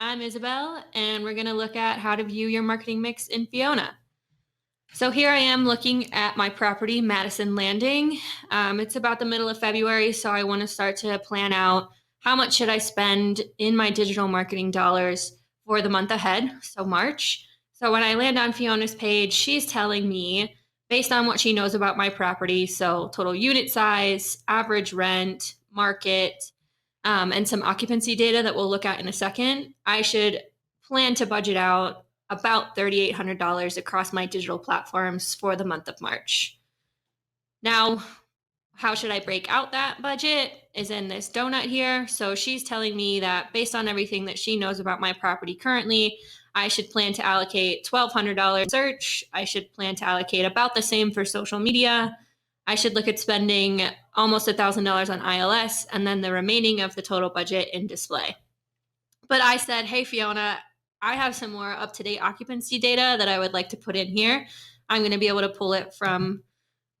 I'm Isabel, and we're going to look at how to view your marketing mix in Fiona. So here I am looking at my property, Madison Landing. It's about the middle of February, so I want to start to plan out how much should I spend in my digital marketing dollars for the month ahead, so March. So when I land on Fiona's page, she's telling me, based on what she knows about my property, so total unit size, average rent, market, and some occupancy data that we'll look at in a second, I should plan to budget out about $3,800 across my digital platforms for the month of March. Now, how should I break out that budget is in this donut here. So she's telling me that based on everything that she knows about my property currently, I should plan to allocate $1,200 search. I should plan to allocate about the same for social media. I should look at spending almost $1,000 on ILS and then the remaining of the total budget in display. But I said, hey, Fiona, I have some more up-to-date occupancy data that I would like to put in here. I'm going to be able to pull it from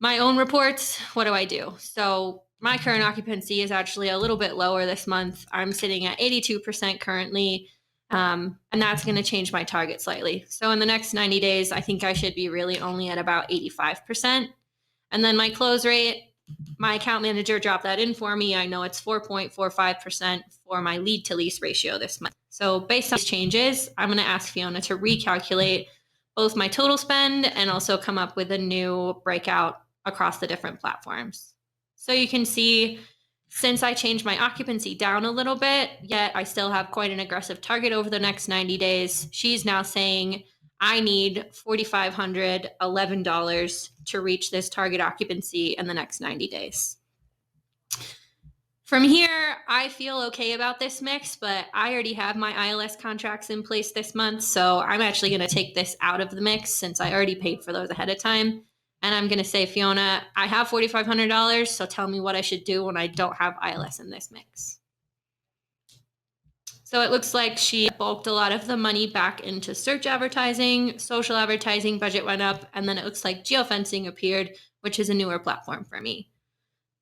my own reports. What do I do? So my current occupancy is actually a little bit lower this month. I'm sitting at 82% currently, and that's going to change my target slightly. So in the next 90 days, I think I should be really only at about 85%. And then my close rate, my account manager dropped that in for me. I know it's 4.45% for my lead to lease ratio this month. So based on these changes, I'm going to ask Fiona to recalculate both my total spend and also come up with a new breakout across the different platforms. So you can see, since I changed my occupancy down a little bit, yet I still have quite an aggressive target over the next 90 days, she's now saying I need $4,511 to reach this target occupancy in the next 90 days. From here, I feel okay about this mix, but I already have my ILS contracts in place this month, so I'm actually going to take this out of the mix since I already paid for those ahead of time. And I'm going to say, Fiona, I have $4,500, so tell me what I should do when I don't have ILS in this mix. So it looks like she bulked a lot of the money back into search advertising, social advertising budget went up, and then it looks like geofencing appeared, which is a newer platform for me.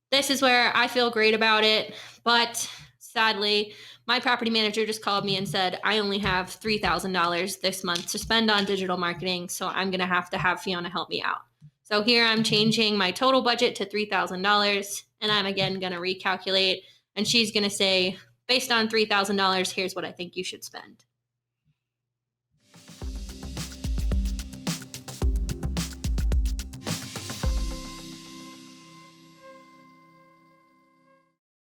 This is where I feel great about it, but sadly, my property manager just called me and said, I only have $3,000 this month to spend on digital marketing, so I'm going to have Fiona help me out. So here I'm changing my total budget to $3,000, and I'm again going to recalculate, and she's going to say, based on $3,000, here's what I think you should spend.